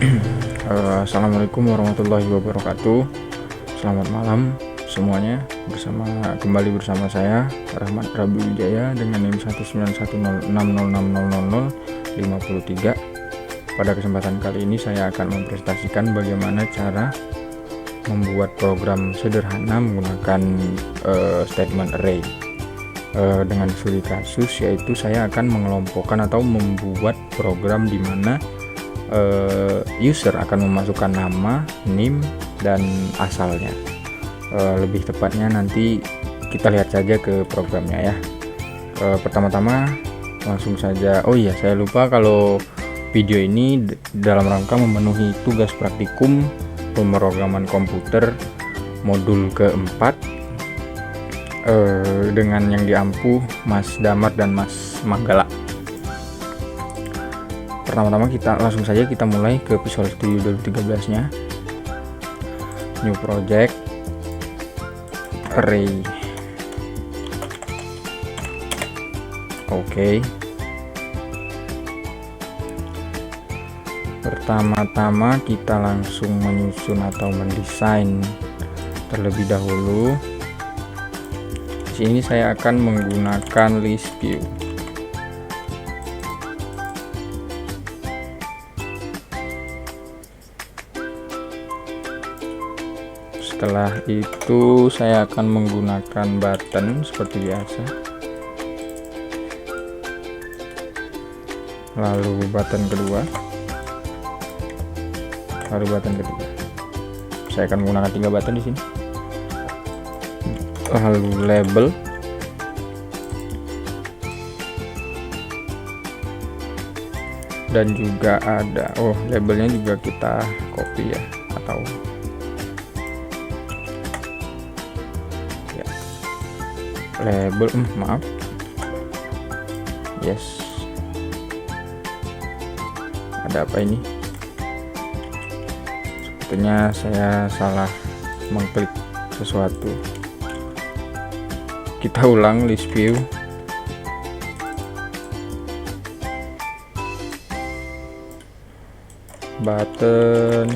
Assalamualaikum warahmatullahi wabarakatuh. Selamat malam semuanya. Kembali bersama saya Rahmat Rabi Wijaya dengan NIM 19106060053. Pada kesempatan kali ini saya akan mempresentasikan bagaimana cara membuat program sederhana menggunakan statement array. Dengan studi kasus, yaitu saya akan mengelompokkan atau membuat program di mana user akan memasukkan nama, NIM, dan asalnya. Lebih tepatnya nanti kita lihat saja ke programnya ya. Pertama-tama langsung saja. Oh iya, saya lupa kalau video ini dalam rangka memenuhi tugas praktikum pemrograman komputer modul keempat dengan yang diampu Mas Damar dan Mas Manggala. Pertama-tama kita langsung saja kita mulai ke Visual Studio 2013 nya. New project, array. Oke. Pertama-tama kita langsung menyusun atau mendesain terlebih dahulu. Di sini saya akan menggunakan list view. Setelah itu saya akan menggunakan button seperti biasa. Lalu button kedua. Lalu button ketiga. Saya akan menggunakan 3 button di sini. Lalu label. Dan juga ada labelnya juga kita copy ya, atau label maaf, yes, ada apa ini? Sepertinya saya salah mengklik sesuatu. Kita ulang list view. Button,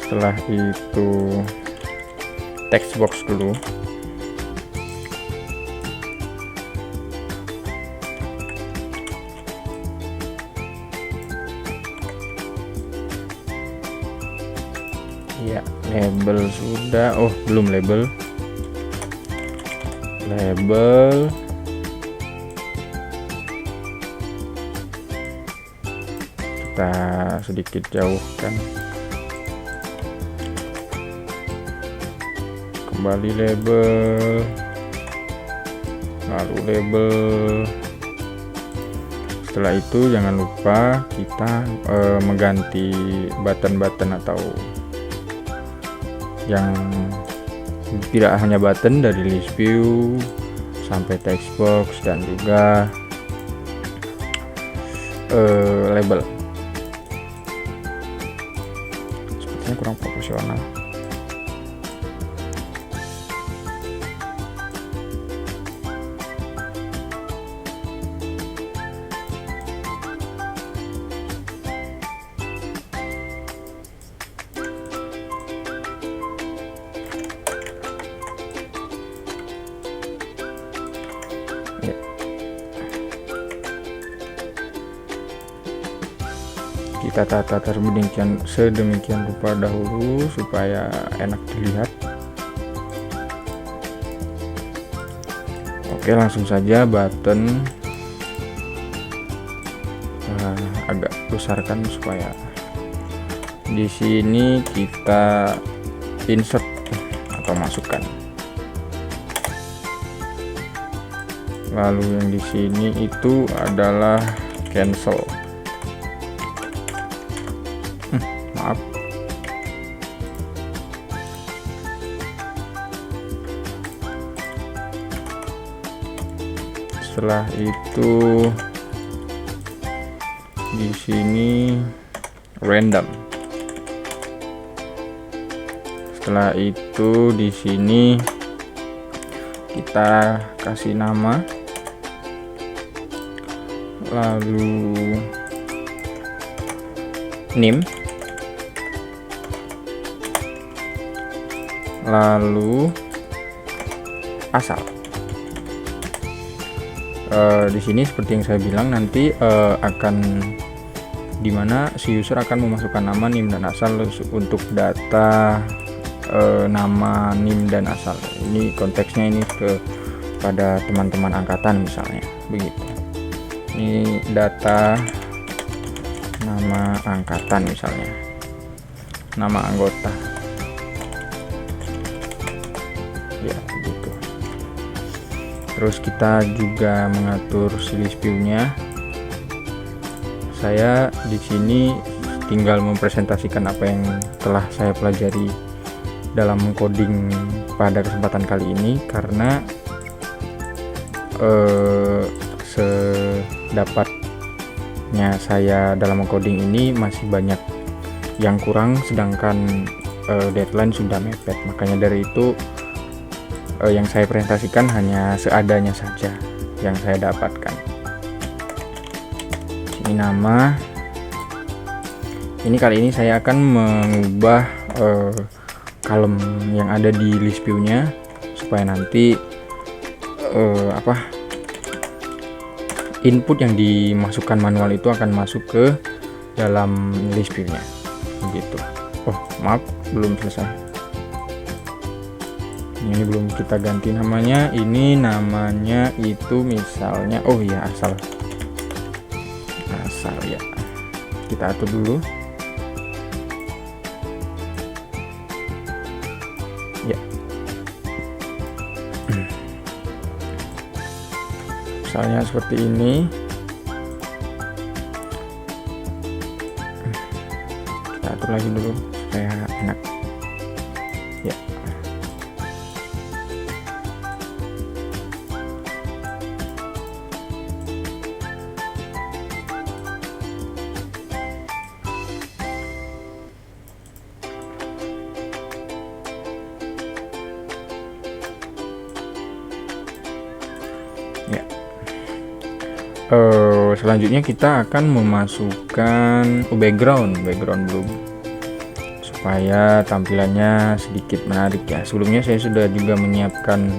setelah itu text box dulu. Ya, label sudah. Belum label. Kita sedikit jauhkan. Kembali label, lalu label. Setelah itu jangan lupa kita mengganti button-button atau yang tidak hanya button, dari list view sampai text box dan juga label. Sepertinya kurang proporsional. Kita tata sedemikian rupa dahulu supaya enak dilihat. Oke, langsung saja button agak besarkan supaya di sini kita insert atau masukkan. Lalu yang di sini itu adalah cancel. Maaf. Setelah itu di sini random. Setelah itu di sini kita kasih nama, lalu name, lalu asal. Di sini seperti yang saya bilang, nanti akan dimana si user akan memasukkan nama, NIM, dan asal untuk data nama, NIM, dan asal. Ini konteksnya ini kepada teman-teman angkatan misalnya, begitu. Ini data nama angkatan misalnya, nama anggota, ya begitu. Terus kita juga mengatur list view-nya. Saya di sini tinggal mempresentasikan apa yang telah saya pelajari dalam coding pada kesempatan kali ini, karena sedapatnya saya dalam coding ini masih banyak yang kurang, sedangkan deadline sudah mepet. Makanya dari itu yang saya presentasikan hanya seadanya saja yang saya dapatkan. Ini nama. Ini kali ini saya akan mengubah kolom yang ada di list view-nya supaya nanti input yang dimasukkan manual itu akan masuk ke dalam list view-nya, begitu. Oh maaf, belum selesai. Ini belum kita ganti namanya. Ini namanya itu misalnya, oh ya, asal ya, kita atur dulu ya. Misalnya seperti ini, kita atur lagi dulu supaya enak ya. Selanjutnya kita akan memasukkan background belum, supaya tampilannya sedikit menarik ya. Sebelumnya saya sudah juga menyiapkan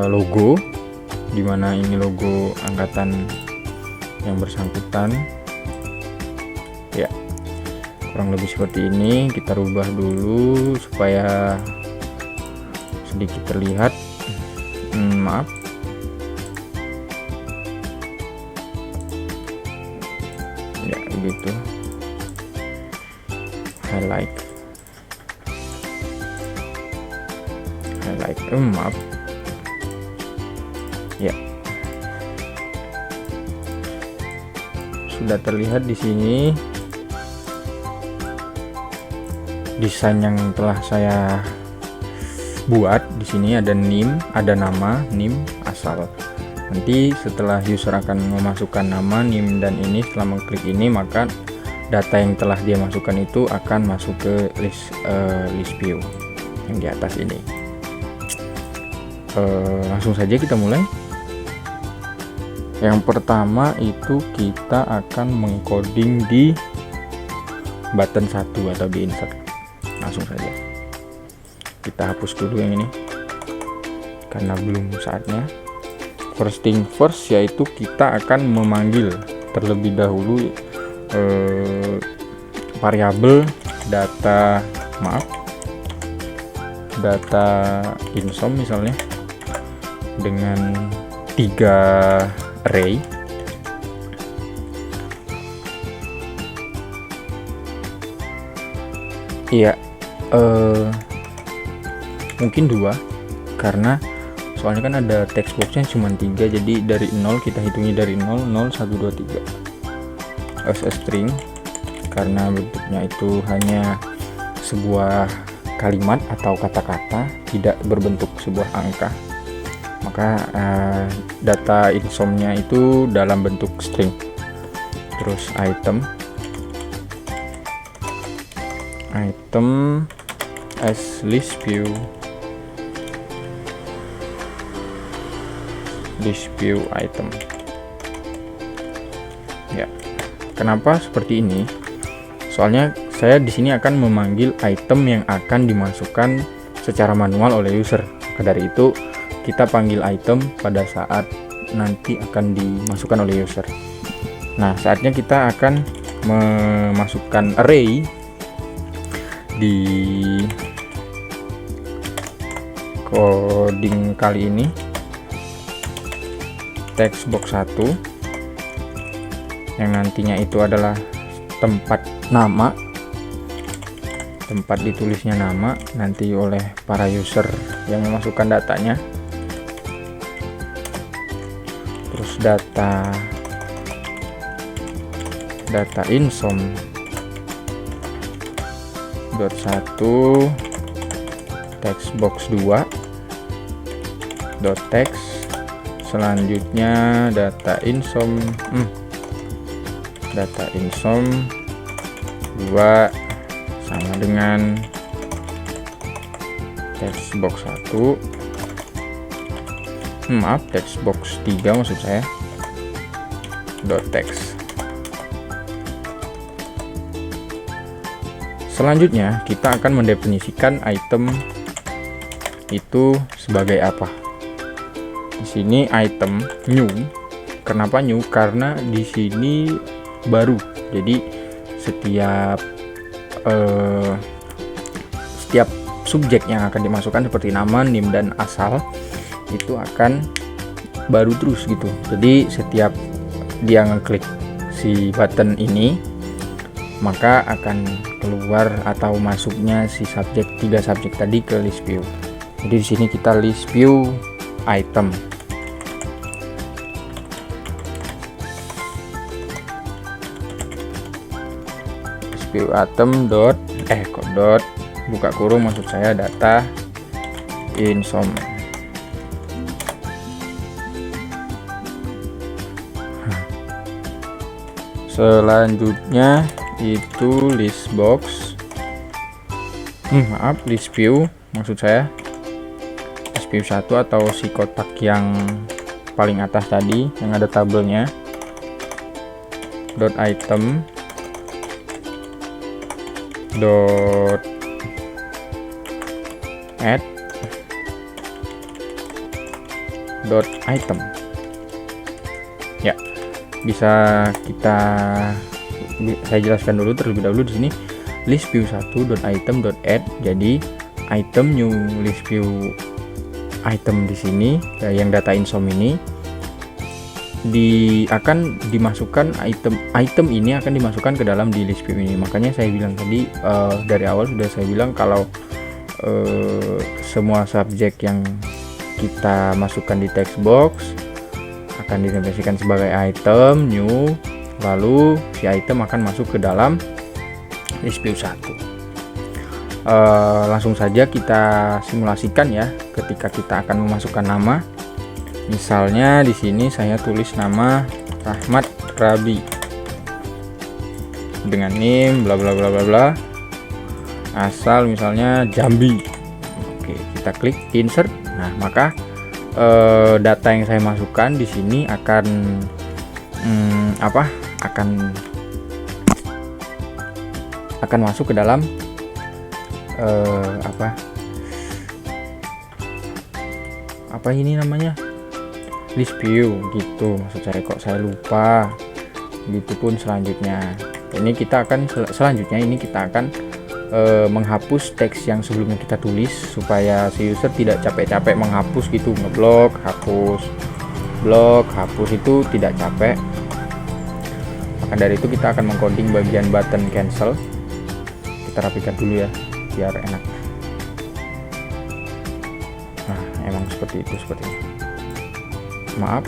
logo, dimana ini logo angkatan yang bersangkutan ya, kurang lebih seperti ini. Kita rubah dulu supaya sedikit terlihat. Maaf, ya begitu. Highlight, maaf ya, sudah terlihat di sini desain yang telah saya buat. Di sini ada NIM, ada nama, NIM, asal. Nanti setelah user akan memasukkan nama, NIM, dan ini, setelah mengklik ini, maka data yang telah dia masukkan itu akan masuk ke list view yang di atas ini. Langsung saja kita mulai. Yang pertama itu kita akan mengcoding di button 1 atau di insert. Langsung saja kita hapus dulu yang ini karena belum saatnya. First thing first, yaitu kita akan memanggil terlebih dahulu variabel data insom misalnya dengan 3 array. Iya, mungkin 2, karena soalnya kan ada text boxnya cuma 3, jadi dari 0 kita hitungi dari 0, 0, 1, 2, 3 as a string, karena bentuknya itu hanya sebuah kalimat atau kata-kata, tidak berbentuk sebuah angka. Maka data insomnya itu dalam bentuk string. terus item as list view item. Ya, kenapa seperti ini? Soalnya saya di sini akan memanggil item yang akan dimasukkan secara manual oleh user. Maka dari itu kita panggil item pada saat nanti akan dimasukkan oleh user. Nah, saatnya kita akan memasukkan array di coding kali ini. Text box 1 yang nantinya itu adalah tempat nama, tempat ditulisnya nama nanti oleh para user yang memasukkan datanya. Terus data insom .1 text box 2 .text. Selanjutnya data insom 2 sama dengan text box 1, text box 3 maksud saya, .text. Selanjutnya kita akan mendefinisikan item itu sebagai apa. Di sini item new. Kenapa new? Karena di sini baru. Jadi setiap subjek yang akan dimasukkan seperti nama, nim, dan asal itu akan baru terus gitu. Jadi setiap dia ngeklik si button ini, maka akan keluar atau masuknya si subjek, 3 subjek tadi ke list view. Jadi di sini kita list view item. List view item buka kurung maksud saya data insom. Selanjutnya itu list box list view maksud saya list view 1 atau si kotak yang paling atas tadi yang ada tabelnya. .item .add .item. Ya, bisa saya jelaskan dulu terlebih dahulu di sini list view 1.item.add. Jadi item new list view item di sini yang data insom ini akan dimasukkan item ini akan dimasukkan ke dalam di list view ini. Makanya saya bilang tadi dari awal sudah saya bilang kalau semua subjek yang kita masukkan di text box akan didefinisikan sebagai item new, lalu si item akan masuk ke dalam list view 1. Langsung saja kita simulasikan ya ketika kita akan memasukkan nama. Misalnya di sini saya tulis nama Rahmat Rabi dengan name bla bla bla bla bla, asal misalnya Jambi. Oke, kita klik insert. Nah, maka data yang saya masukkan di sini akan akan masuk ke dalam apa ini namanya, list view gitu maksud saya, kok saya lupa. Begitupun selanjutnya ini kita akan menghapus teks yang sebelumnya kita tulis supaya si user tidak capek-capek menghapus gitu, ngeblok hapus itu tidak capek. Maka dari itu kita akan mengcoding bagian button cancel. Kita rapikan dulu ya biar enak. Nah, emang seperti itu sepertinya. Maaf,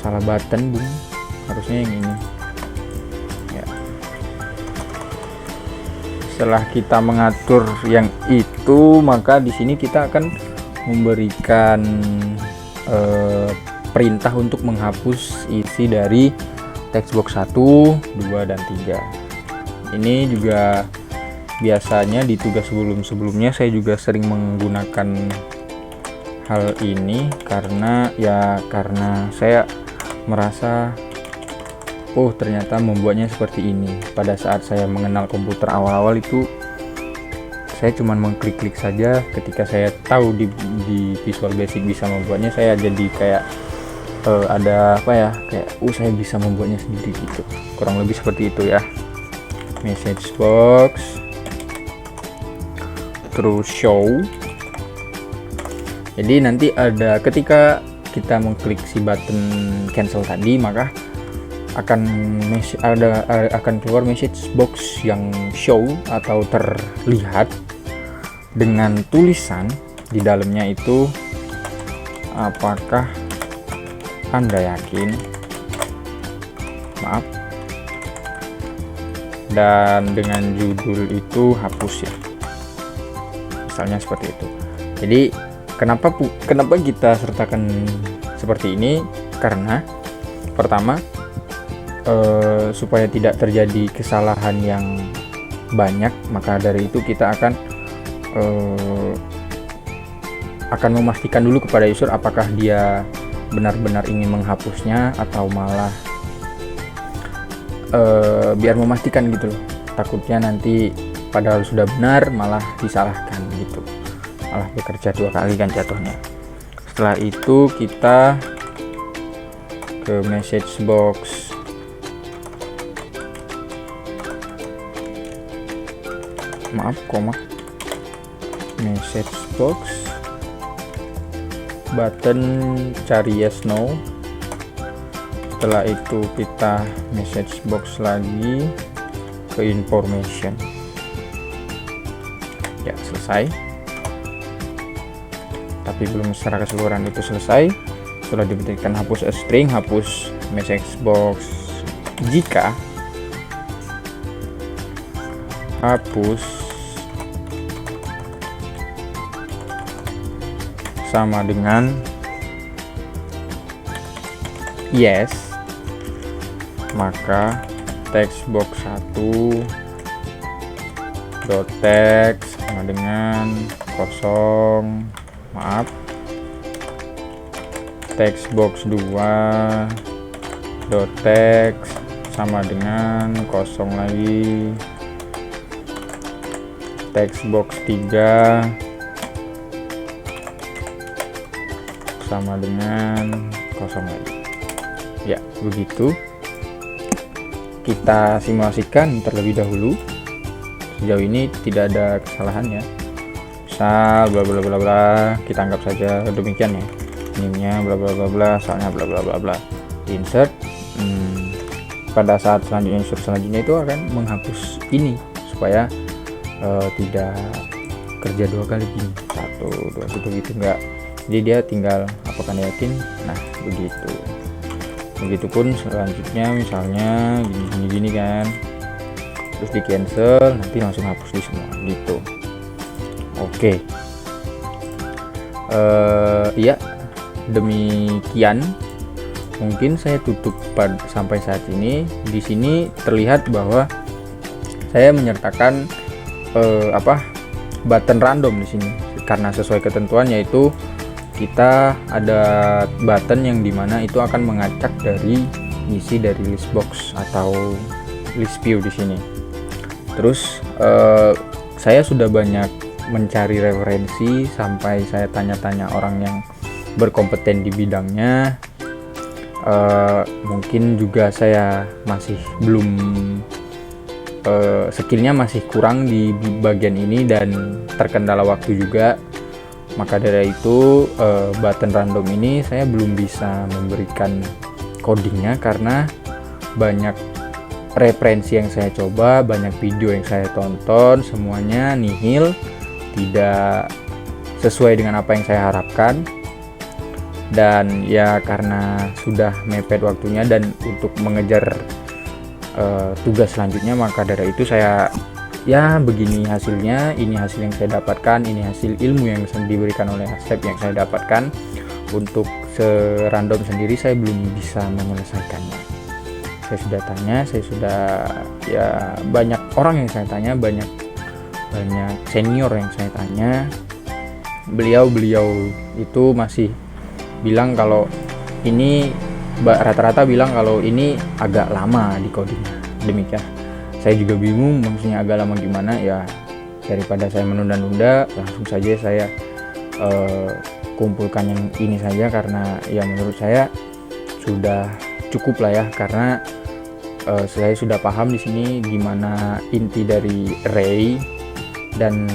salah button bung, harusnya yang ini ya. Setelah kita mengatur yang itu, maka di sini kita akan memberikan perintah untuk menghapus isi dari textbox 1, 2, dan 3. Ini juga biasanya di tugas sebelum-sebelumnya saya juga sering menggunakan hal ini karena saya merasa ternyata membuatnya seperti ini. Pada saat saya mengenal komputer awal-awal itu saya cuma mengklik-klik saja. Ketika saya tahu di Visual Basic bisa membuatnya, saya jadi kayak saya bisa membuatnya sendiri gitu. Kurang lebih seperti itu ya. Message box, terus show. Jadi nanti ada ketika kita mengklik si button cancel tadi, maka akan keluar message box yang show atau terlihat dengan tulisan di dalamnya itu, apakah Anda yakin? Maaf. Dan dengan judul itu hapus ya. Misalnya seperti itu. Jadi kenapa kita sertakan seperti ini? Karena pertama, supaya tidak terjadi kesalahan yang banyak, maka dari itu kita akan memastikan dulu kepada user apakah dia benar-benar ingin menghapusnya atau malah biar memastikan gitu loh. Takutnya nanti padahal sudah benar malah disalahkan gitu, malah bekerja 2 kali kan jatuhnya. Setelah itu kita ke message box. Message box, button cari yes no. Setelah itu kita message box lagi ke information. Ya, selesai. Tapi belum secara keseluruhan itu selesai. Setelah diberikan hapus string, hapus message box jika hapus sama dengan yes, maka textbox 1 dot text sama dengan kosong. Textbox 2 dot text sama dengan kosong lagi. Textbox 3 sama dengan kosong lagi. Ya, begitu. Kita simulasikan terlebih dahulu. Sejauh ini tidak ada kesalahan ya. Misal bla bla bla bla, kita anggap saja demikian ya. Nimnya bla bla bla bla, soalnya bla bla bla bla. Insert. Pada saat selanjutnya itu akan menghapus ini supaya tidak kerja 2 kali gini. 1, 2, begitu enggak. Jadi dia tinggal apakah Anda yakin? Nah, begitu. Begitupun selanjutnya misalnya gini kan. Terus di cancel, nanti langsung hapus di semua gitu. Oke. Ya, demikian. Mungkin saya tutup sampai saat ini. Di sini terlihat bahwa saya menyertakan button random di sini karena sesuai ketentuan, yaitu kita ada button yang dimana itu akan mengacak dari isi dari list box atau list view di sini. Terus saya sudah banyak mencari referensi sampai saya tanya-tanya orang yang berkompeten di bidangnya. Mungkin juga saya masih belum skillnya masih kurang di bagian ini dan terkendala waktu juga. Maka dari itu button random ini saya belum bisa memberikan codingnya karena banyak referensi yang saya coba, banyak video yang saya tonton, semuanya nihil, tidak sesuai dengan apa yang saya harapkan. Dan ya karena sudah mepet waktunya dan untuk mengejar tugas selanjutnya, maka dari itu saya begini hasilnya, ini hasil yang saya dapatkan, ini hasil ilmu yang diberikan oleh Asep yang saya dapatkan. Untuk serandom sendiri saya belum bisa menyelesaikannya. Saya sudah tanya, ya banyak orang yang saya tanya, banyak senior yang saya tanya. Beliau itu masih bilang kalau ini rata-rata bilang kalau ini agak lama di codingnya. Demikian. Saya juga bingung maksudnya agak lama gimana ya. Daripada saya menunda-nunda, langsung saja saya kumpulkan yang ini saja, karena ya menurut saya sudah cukup lah ya, karena saya sudah paham di sini gimana inti dari array. Dan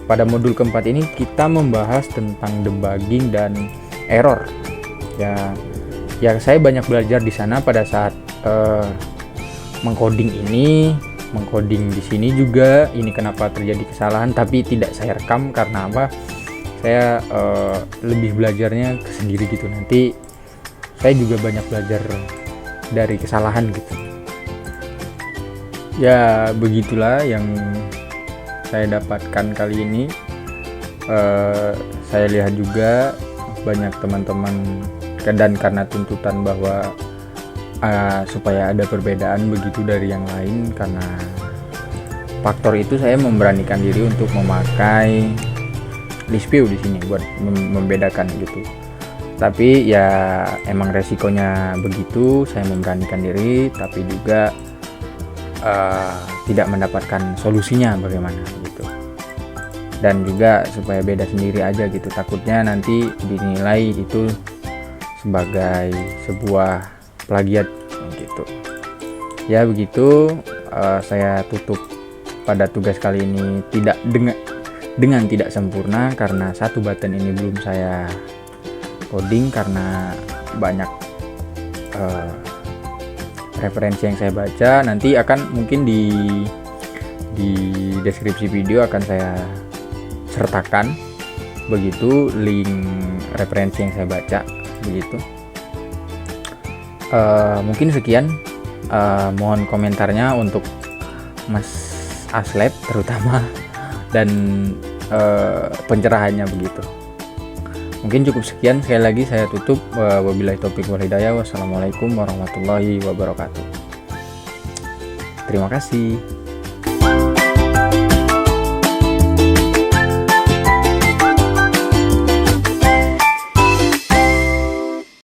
pada modul keempat ini kita membahas tentang debugging dan error. Ya saya banyak belajar di sana pada saat mengcoding di sini juga. Ini kenapa terjadi kesalahan, tapi tidak saya rekam karena apa? Saya lebih belajarnya ke sendiri gitu. Nanti saya juga banyak belajar dari kesalahan gitu. Ya begitulah yang saya dapatkan kali ini. Saya lihat juga banyak teman-teman, dan karena tuntutan bahwa supaya ada perbedaan begitu dari yang lain, karena faktor itu saya memberanikan diri untuk memakai list view di sini buat membedakan gitu. Tapi ya emang resikonya begitu, saya memberanikan diri, tapi juga tidak mendapatkan solusinya bagaimana gitu. Dan juga supaya beda sendiri aja gitu, takutnya nanti dinilai itu sebagai sebuah plagiat gitu. Ya begitu, saya tutup pada tugas kali ini dengan tidak sempurna, karena satu button ini belum saya coding karena banyak referensi yang saya baca. Nanti akan mungkin di deskripsi video akan saya sertakan begitu link referensi yang saya baca begitu. Mungkin sekian, mohon komentarnya untuk Mas Aslep terutama, dan pencerahannya begitu. Mungkin cukup sekian, sekali lagi saya tutup. Wabillahi taufiq wal hidayah. Wassalamualaikum warahmatullahi wabarakatuh. Terima kasih.